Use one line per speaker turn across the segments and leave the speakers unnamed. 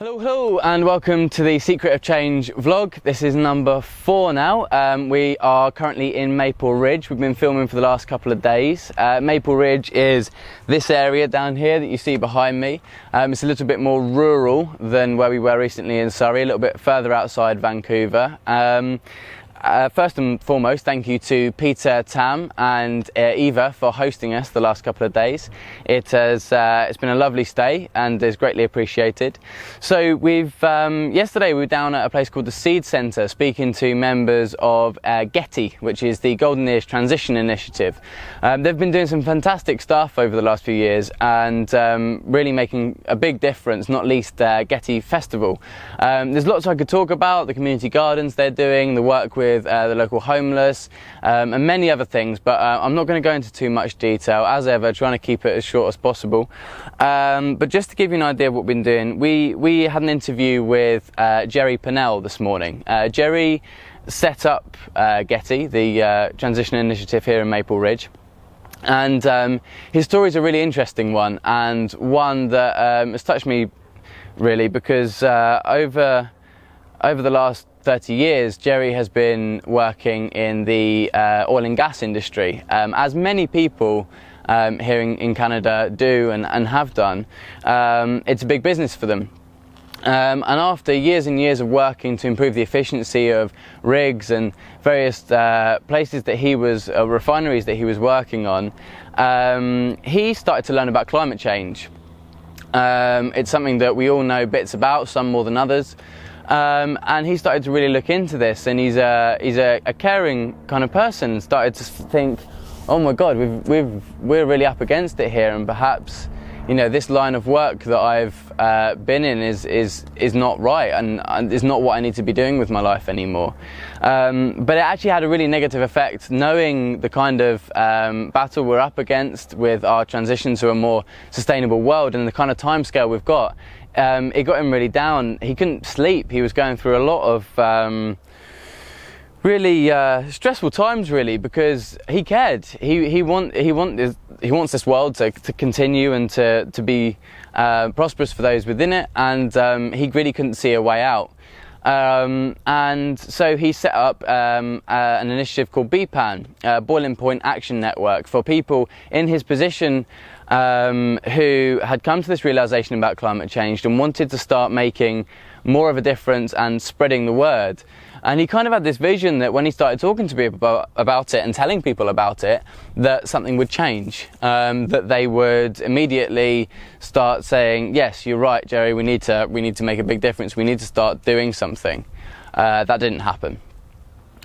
Hello and welcome to the Secret of Change vlog. This is number 4 now. We are currently in Maple Ridge. We've been filming for the last couple of days. Maple Ridge is this area down here that you see behind me. It's a little bit more rural than where we were recently in Surrey, a little bit further outside Vancouver. First and foremost, thank you to Peter, Tam and Eva for hosting us the last couple of days. It's been a lovely stay and is greatly appreciated. So yesterday we were down at a place called the Seed Centre speaking to members of GETI, which is the Golden Ears Transition Initiative. They've been doing some fantastic stuff over the last few years and really making a big difference, not least GETI Festival. There's lots I could talk about, the community gardens they're doing, the work with the local homeless and many other things, but I'm not going to go into too much detail, as ever, trying to keep it as short as possible. But just to give you an idea of what we've been doing, we had an interview with Jerry Pennell this morning. Jerry set up GETI, the Transition Initiative here in Maple Ridge. And his story is a really interesting one, and one that has touched me really, because over the last 30 years, Jerry has been working in the oil and gas industry, as many people here in Canada do and have done. It's a big business for them. And after years and years of working to improve the efficiency of rigs and various places that refineries that he was working on, he started to learn about climate change. It's something that we all know bits about, some more than others. And he started to really look into this, and he's a caring kind of person. Started to think, oh my God, we're really up against it here, and perhaps, you know, this line of work that I've been in is not right, and is not what I need to be doing with my life anymore. But it actually had a really negative effect, knowing the kind of battle we're up against with our transition to a more sustainable world and the kind of timescale we've got. It got him really down. He couldn't sleep. He was going through a lot of really stressful times, really, because he cared. He wants this world to continue and to be prosperous for those within it, and he really couldn't see a way out. And so he set up an initiative called BPAN, Boiling Point Action Network, for people in his position who had come to this realization about climate change and wanted to start making more of a difference and spreading the word. And he kind of had this vision that when he started talking to people about it and telling people about it, that something would change, that they would immediately start saying, yes, you're right, Jerry, we need to make a big difference, we need to start doing something. That didn't happen.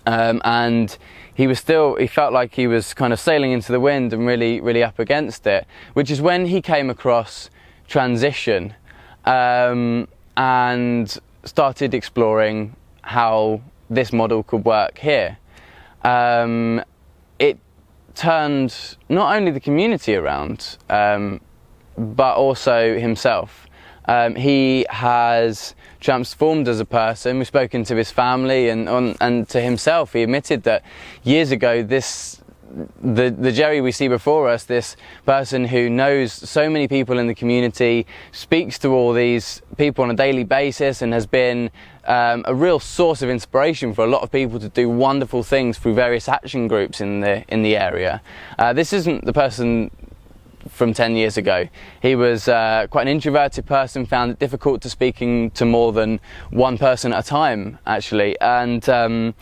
And he felt like he was kind of sailing into the wind and really up against it, which is when he came across transition and started exploring how this model could work here. It turned not only the community around, but also himself. He has transformed as a person. We've spoken to his family and to himself. He admitted that years ago, the Jerry we see before us, this person who knows so many people in the community, speaks to all these people on a daily basis, and has been a real source of inspiration for a lot of people to do wonderful things through various action groups in the area. This isn't the person from 10 years ago. He was quite an introverted person, found it difficult to speaking to more than one person at a time, actually, and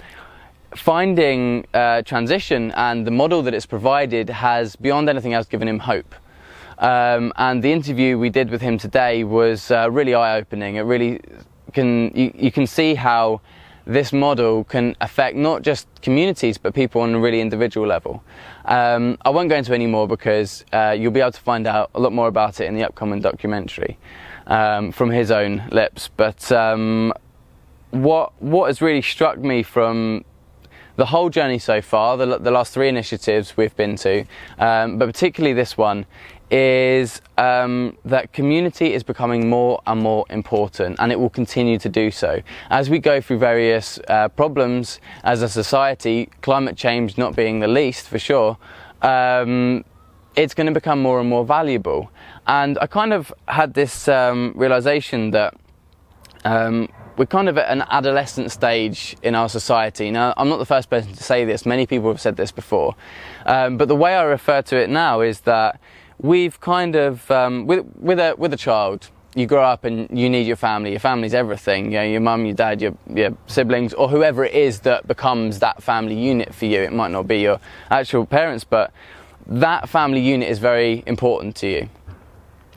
finding transition and the model that it's provided has, beyond anything else, given him hope. And the interview we did with him today was really eye-opening. It really you can see how this model can affect not just communities but people on a really individual level. I won't go into any more because you'll be able to find out a lot more about it in the upcoming documentary from his own lips. But what has really struck me from the whole journey so far, the last 3 initiatives we've been to, but particularly this one, is that community is becoming more and more important, and it will continue to do so. As we go through various problems as a society, climate change not being the least for sure, it's going to become more and more valuable. And I kind of had this realization that we're kind of at an adolescent stage in our society. Now, I'm not the first person to say this, many people have said this before, but the way I refer to it now is that we've kind of, with a child, you grow up and you need your family. Your family's everything. You know, your mum, your dad, your siblings, or whoever it is that becomes that family unit for you. It might not be your actual parents, but that family unit is very important to you.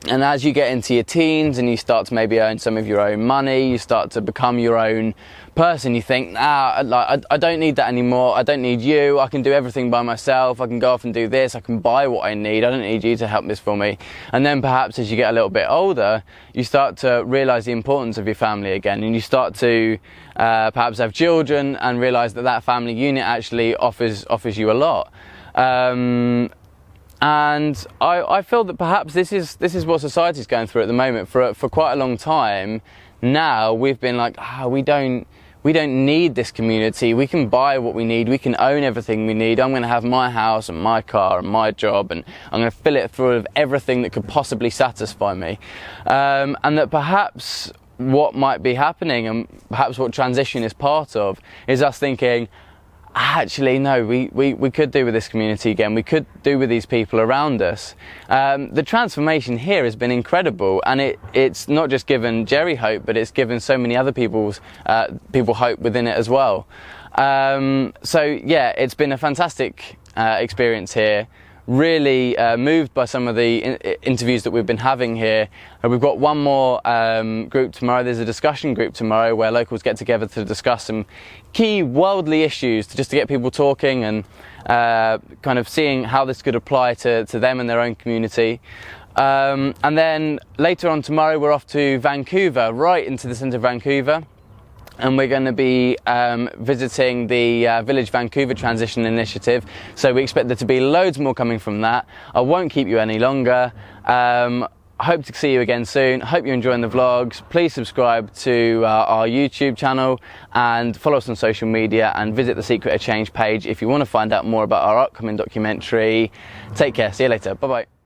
And as you get into your teens and you start to maybe earn some of your own money, you start to become your own person, you think, I don't need that anymore. I don't need you. I can do everything by myself. I can go off and do this. I can buy what I need. I don't need you to help this for me. And then perhaps as you get a little bit older, you start to realise the importance of your family again, and you start to perhaps have children and realise that that family unit actually offers you a lot. And I feel that perhaps this is what society's going through at the moment. For quite a long time now, we've been like, we don't need this community. We can buy what we need. We can own everything we need. I'm going to have my house and my car and my job, and I'm going to fill it through with everything that could possibly satisfy me. And that perhaps what might be happening, and perhaps what transition is part of, is us thinking, actually, no, we could do with this community again. We could do with these people around us. The transformation here has been incredible, and it's not just given Jerry hope, but it's given so many other people hope within it as well. So yeah, it's been a fantastic experience here. Really moved by some of the interviews that we've been having here. We've got one more group tomorrow. There's a discussion group tomorrow where locals get together to discuss some key worldly issues, just to get people talking and kind of seeing how this could apply to them and their own community. And then later on tomorrow, we're off to Vancouver, right into the centre of Vancouver. And we're going to be visiting the Village Vancouver Transition Initiative. So we expect there to be loads more coming from that. I won't keep you any longer. Hope to see you again soon. Hope you're enjoying the vlogs. Please subscribe to our YouTube channel and follow us on social media, and visit the Secret of Change page if you want to find out more about our upcoming documentary. Take care. See you later. Bye-bye.